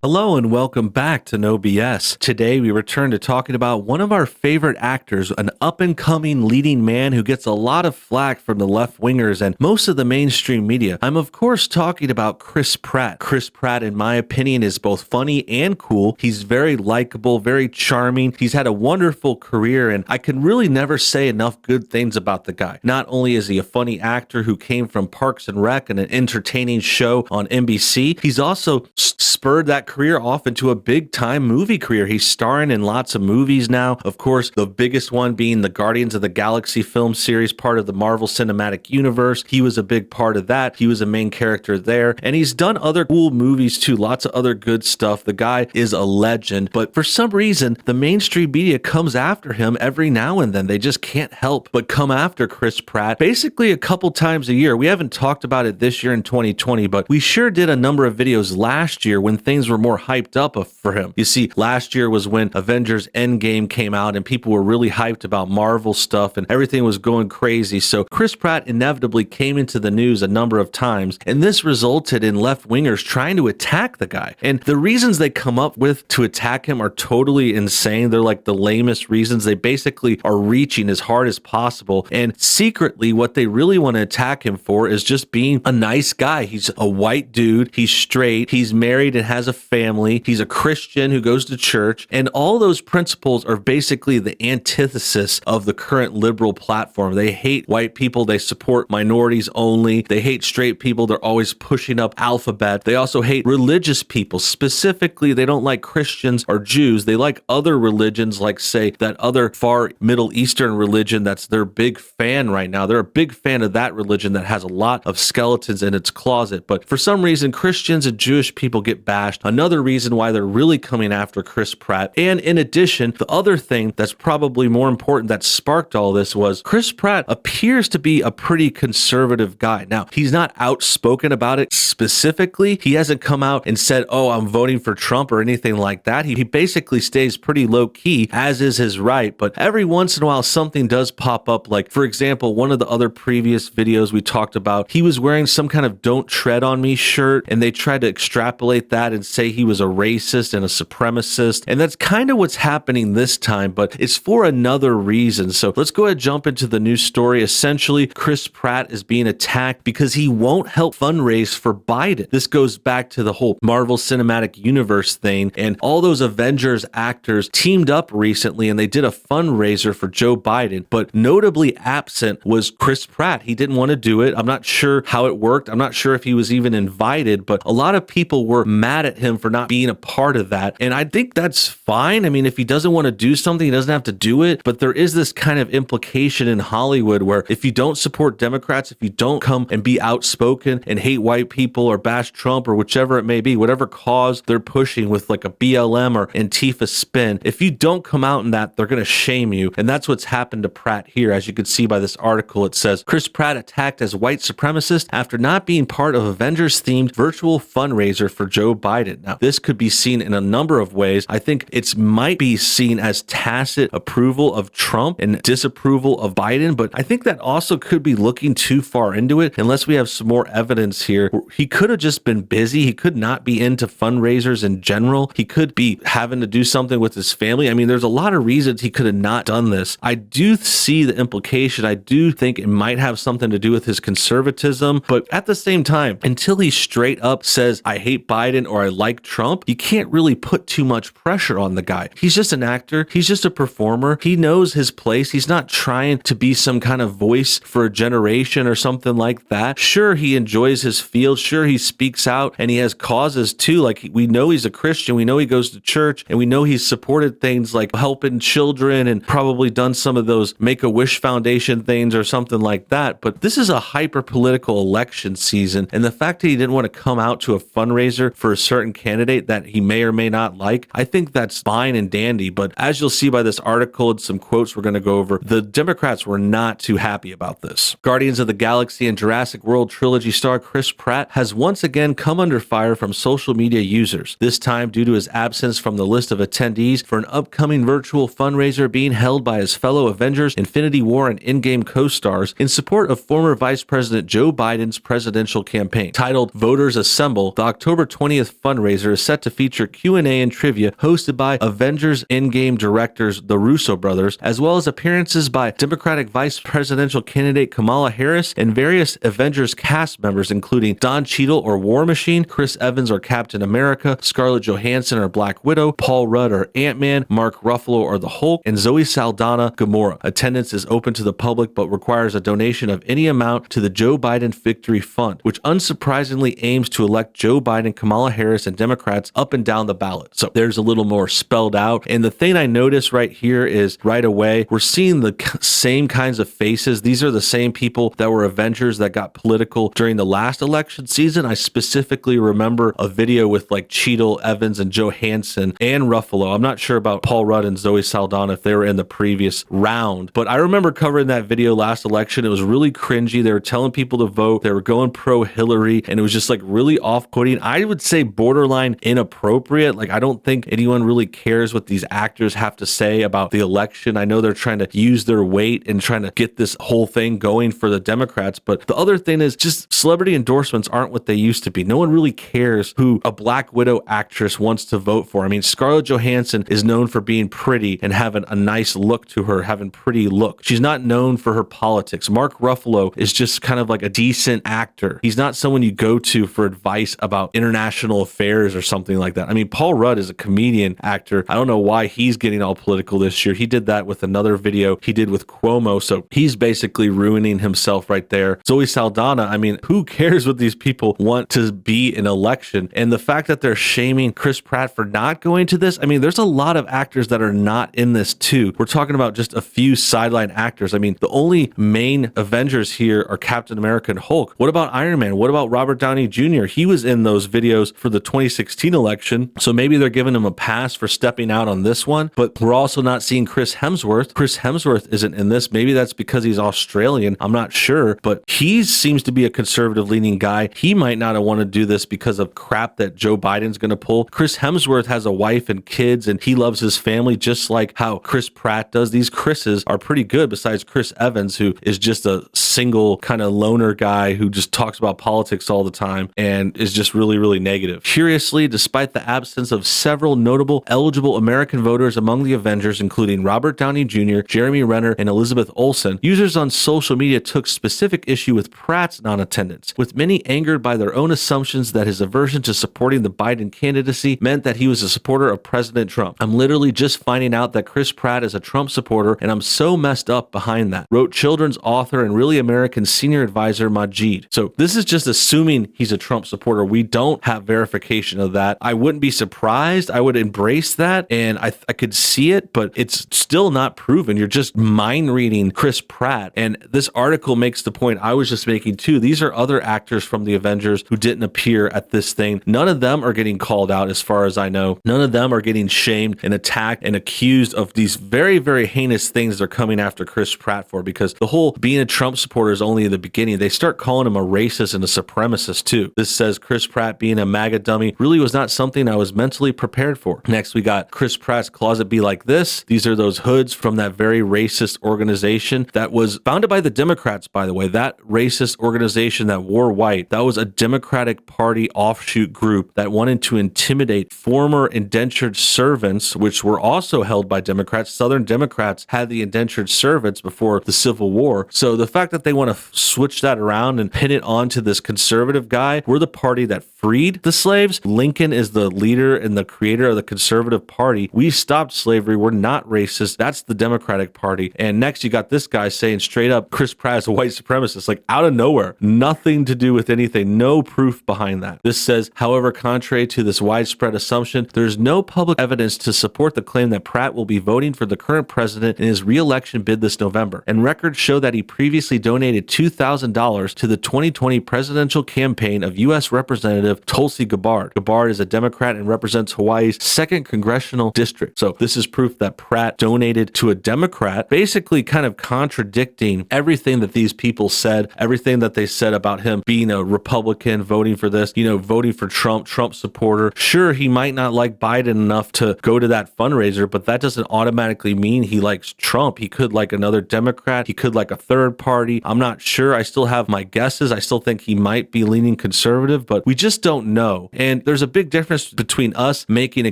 Hello and welcome back to NoBS. Today we return to talking about one of our favorite actors, an up-and-coming leading man who gets a lot of flack from the left-wingers and most of the mainstream media. I'm of course talking about Chris Pratt. Chris Pratt, in my opinion, is both funny and cool. He's very likable, very charming. He's had a wonderful career and I can really never say enough good things about the guy. Not only is he a funny actor who came from Parks and Rec and an entertaining show on NBC, he's also spurred that career off into a big time movie career. He's starring in lots of movies now. Of course, the biggest one being the Guardians of the Galaxy film series, part of the Marvel Cinematic Universe. He was a big part of that. He was a main character there. And he's done other cool movies too. Lots of other good stuff. The guy is a legend. But for some reason, the mainstream media comes after him every now and then. They just can't help but come after Chris Pratt basically a couple times a year. We haven't talked about it this year in 2020, but we sure did a number of videos last year when things were more hyped up for him. You see, last year was when Avengers Endgame came out and people were really hyped about Marvel stuff and everything was going crazy. So Chris Pratt inevitably came into the news a number of times, and this resulted in left-wingers trying to attack the guy. And the reasons they come up with to attack him are totally insane. They're like the lamest reasons. They basically are reaching as hard as possible. And secretly, what they really want to attack him for is just being a nice guy. He's a white dude. He's straight. He's married and has a family. He's a Christian who goes to church. And all those principles are basically the antithesis of the current liberal platform. They hate white people. They support minorities only. They hate straight people. They're always pushing up alphabet. They also hate religious people. Specifically, they don't like Christians or Jews. They like other religions, like, say, that other far Middle Eastern religion that's their big fan right now. They're a big fan of that religion that has a lot of skeletons in its closet. But for some reason, Christians and Jewish people get bashed. Another reason why they're really coming after Chris Pratt. And in addition, the other thing that's probably more important that sparked all this was Chris Pratt appears to be a pretty conservative guy. Now, he's not outspoken about it specifically. He hasn't come out and said, oh, I'm voting for Trump or anything like that. He basically stays pretty low key, as is his right. But every once in a while, something does pop up. Like, for example, one of the other previous videos we talked about, he was wearing some kind of "Don't Tread on Me" shirt, and they tried to extrapolate that and say he was a racist and a supremacist. And that's kind of what's happening this time, but it's for another reason. So let's go ahead and jump into the news story. Essentially, Chris Pratt is being attacked because he won't help fundraise for Biden. This goes back to the whole Marvel Cinematic Universe thing, and all those Avengers actors teamed up recently and they did a fundraiser for Joe Biden, but notably absent was Chris Pratt. He didn't want to do it. I'm not sure how it worked. I'm not sure if he was even invited, but a lot of people were mad at him for not being a part of that. And I think that's fine. I mean, if he doesn't want to do something, he doesn't have to do it. But there is this kind of implication in Hollywood where if you don't support Democrats, if you don't come and be outspoken and hate white people or bash Trump or whichever it may be, whatever cause they're pushing with like a BLM or Antifa spin, if you don't come out in that, they're going to shame you. And that's what's happened to Pratt here. As you can see by this article, it says Chris Pratt attacked as white supremacist after not being part of Avengers themed virtual fundraiser for Joe Biden. Now, this could be seen in a number of ways. I think it might be seen as tacit approval of Trump and disapproval of Biden, but I think that also could be looking too far into it unless we have some more evidence here. He could have just been busy. He could not be into fundraisers in general. He could be having to do something with his family. I mean, there's a lot of reasons he could have not done this. I do see the implication. I do think it might have something to do with his conservatism, but at the same time, until he straight up says, I hate Biden or I like Trump, you can't really put too much pressure on the guy. He's just an actor. He's just a performer. He knows his place. He's not trying to be some kind of voice for a generation or something like that. Sure, he enjoys his field. Sure, he speaks out and he has causes too. Like, we know he's a Christian. We know he goes to church and we know he's supported things like helping children and probably done some of those Make-A-Wish Foundation things or something like that. But this is a hyper-political election season, and the fact that he didn't want to come out to a fundraiser for a certain candidate that he may or may not like, I think that's fine and dandy. But as you'll see by this article and some quotes we're going to go over, the Democrats were not too happy about this. Guardians of the Galaxy and Jurassic World trilogy star Chris Pratt has once again come under fire from social media users, this time due to his absence from the list of attendees for an upcoming virtual fundraiser being held by his fellow Avengers, Infinity War, and Endgame co-stars in support of former Vice President Joe Biden's presidential campaign. Titled Voters Assemble, the October 20th fundraiser Fundraiser is set to feature Q&A and trivia hosted by Avengers Endgame directors, the Russo brothers, as well as appearances by Democratic Vice Presidential candidate Kamala Harris and various Avengers cast members, including Don Cheadle or War Machine, Chris Evans or Captain America, Scarlett Johansson or Black Widow, Paul Rudd or Ant-Man, Mark Ruffalo or the Hulk, and Zoe Saldana Gamora. Attendance is open to the public but requires a donation of any amount to the Joe Biden Victory Fund, which unsurprisingly aims to elect Joe Biden, Kamala Harris, and Democrats up and down the ballot. So there's a little more spelled out. And the thing I noticed right here is right away, we're seeing the same kinds of faces. These are the same people that were Avengers that got political during the last election season. I specifically remember a video with like Cheadle, Evans, and Johansson and Ruffalo. I'm not sure about Paul Rudd and Zoe Saldana if they were in the previous round, but I remember covering that video last election. It was really cringy. They were telling people to vote. They were going pro Hillary, and it was just like really off-putting. I would say borderline inappropriate. Like, I don't think anyone really cares what these actors have to say about the election. I know they're trying to use their weight and trying to get this whole thing going for the Democrats, but the other thing is just celebrity endorsements aren't what they used to be. No one really cares who a Black Widow actress wants to vote for. I mean, Scarlett Johansson is known for being pretty and having a nice look to her, having pretty look. She's not known for her politics. Mark Ruffalo is just kind of like a decent actor. He's not someone you go to for advice about international affairs or something like that. I mean, Paul Rudd is a comedian actor. I don't know why he's getting all political this year. He did that with another video he did with Cuomo, so he's basically ruining himself right there. Zoe Saldana, I mean, who cares what these people want to be in election? And the fact that they're shaming Chris Pratt for not going to this, I mean, there's a lot of actors that are not in this too. We're talking about just a few sideline actors. I mean, the only main Avengers here are Captain America and Hulk. What about Iron Man? What about Robert Downey Jr.? He was in those videos for the 2016 election, so maybe they're giving him a pass for stepping out on this one, but we're also not seeing Chris Hemsworth. Chris Hemsworth isn't in this. Maybe that's because he's Australian. I'm not sure, but he seems to be a conservative leaning guy. He might not want to do this because of crap that Joe Biden's going to pull. Chris Hemsworth has a wife and kids, and he loves his family just like how Chris Pratt does. These Chris's are pretty good besides Chris Evans, who is just a single kind of loner guy who just talks about politics all the time and is just really, really negative. Curiously, despite the absence of several notable eligible American voters among the Avengers, including Robert Downey Jr., Jeremy Renner, and Elizabeth Olsen, users on social media took specific issue with Pratt's non-attendance, with many angered by their own assumptions that his aversion to supporting the Biden candidacy meant that he was a supporter of President Trump. I'm literally just finding out that Chris Pratt is a Trump supporter, and I'm so messed up behind that, wrote children's author and Really American senior advisor Majid. So this is just assuming he's a Trump supporter. We don't have verification of that. I wouldn't be surprised. I would embrace that, and I could see it, but it's still not proven. You're just mind reading Chris Pratt. And this article makes the point I was just making too. These are other actors from the Avengers who didn't appear at this thing. None of them are getting called out as far as I know. None of them are getting shamed and attacked and accused of these very, very heinous things they're coming after Chris Pratt for, because the whole being a Trump supporter is only the beginning. They start calling him a racist and a supremacist too. This says Chris Pratt being a MAGA dummy really was not something I was mentally prepared for. Next, we got Chris Pratt's closet be like this. These are those hoods from that very racist organization that was founded by the Democrats, by the way. That racist organization that wore white, that was a Democratic Party offshoot group that wanted to intimidate former indentured servants, which were also held by Democrats. Southern Democrats had the indentured servants before the Civil War. So the fact that they want to switch that around and pin it onto this conservative guy, we're the party that freed the slaves. Lincoln is the leader and the creator of the conservative party. We stopped slavery. We're not racist. That's the Democratic Party. And next you got this guy saying straight up Chris Pratt is a white supremacist, like out of nowhere. Nothing to do with anything. No proof behind that. This says, however, contrary to this widespread assumption, there's no public evidence to support the claim that Pratt will be voting for the current president in his re-election bid this November. And records show that he previously donated $2,000 to the 2020 presidential campaign of U.S. Representative Tulsi Gabbard. Gabbard is a Democrat and represents Hawaii's 2nd congressional district. So this is proof that Pratt donated to a Democrat, basically kind of contradicting everything that these people said, everything that they said about him being a Republican, voting for this, voting for Trump supporter. Sure, he might not like Biden enough to go to that fundraiser, but that doesn't automatically mean he likes Trump. He could like another Democrat. He could like a third party. I'm not sure. I still have my guesses. I still think he might be leaning conservative, but we just don't know. And And there's a big difference between us making a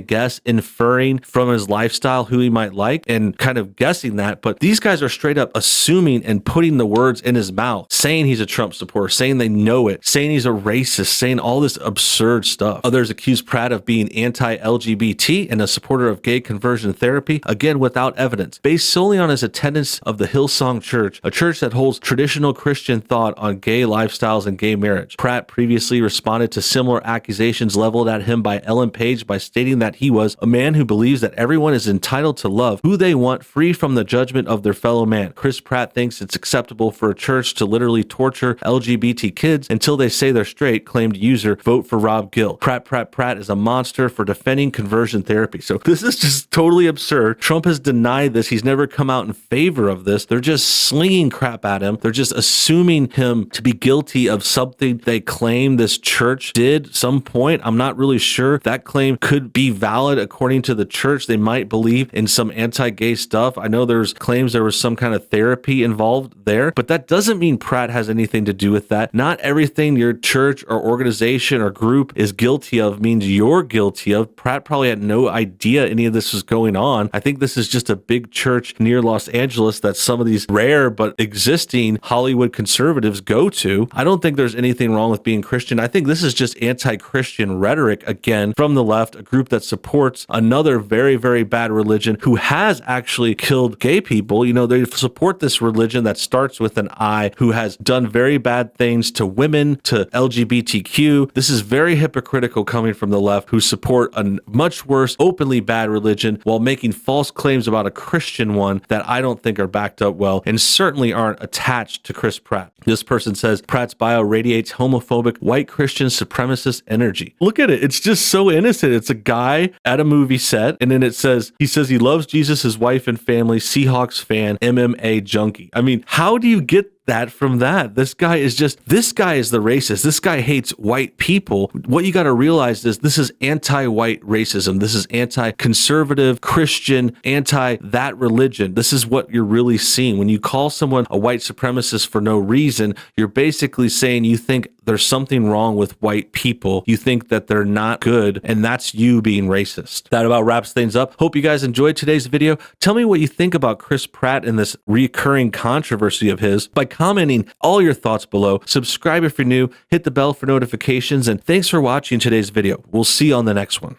guess, inferring from his lifestyle who he might like, and kind of guessing that. But these guys are straight up assuming and putting the words in his mouth, saying he's a Trump supporter, saying they know it, saying he's a racist, saying all this absurd stuff. Others accuse Pratt of being anti-LGBT and a supporter of gay conversion therapy, again without evidence, based solely on his attendance of the Hillsong Church, a church that holds traditional Christian thought on gay lifestyles and gay marriage. Pratt previously responded to similar accusations leveled at him by Ellen Page by stating that he was a man who believes that everyone is entitled to love who they want, free from the judgment of their fellow man. Chris Pratt thinks it's acceptable for a church to literally torture LGBT kids until they say they're straight, claimed user Vote for Rob Gill. Pratt is a monster for defending conversion therapy. So this is just totally absurd. Trump has denied this. He's never come out in favor of this. They're just slinging crap at him. They're just assuming him to be guilty of something they claim this church did some point. I'm not really sure. That claim could be valid according to the church. They might believe in some anti-gay stuff. I know there's claims there was some kind of therapy involved there, but that doesn't mean Pratt has anything to do with that. Not everything your church or organization or group is guilty of means you're guilty of. Pratt probably had no idea any of this was going on. I think this is just a big church near Los Angeles that some of these rare but existing Hollywood conservatives go to. I don't think there's anything wrong with being Christian. I think this is just anti-Christian rhetoric, again, from the left, a group that supports another very, very bad religion who has actually killed gay people. You know, they support this religion that starts with an I, who has done very bad things to women, to LGBTQ. This is very hypocritical coming from the left, who support a much worse, openly bad religion while making false claims about a Christian one that I don't think are backed up well and certainly aren't attached to Chris Pratt. This person says Pratt's bio radiates homophobic, white Christian supremacist energy. Look at it. It's just so innocent. It's a guy at a movie set, and then it says he loves Jesus, his wife and family, Seahawks fan, MMA junkie. I mean, how do you get that from that? This guy is the racist. This guy hates white people. What you got to realize is this is anti-white racism. This is anti-conservative, Christian, anti that religion. This is what you're really seeing. When you call someone a white supremacist for no reason, you're basically saying you think there's something wrong with white people. You think that they're not good, and that's you being racist. That about wraps things up. Hope you guys enjoyed today's video. Tell me what you think about Chris Pratt and this recurring controversy of his by commenting all your thoughts below. Subscribe if you're new, hit the bell for notifications, and thanks for watching today's video. We'll see you on the next one.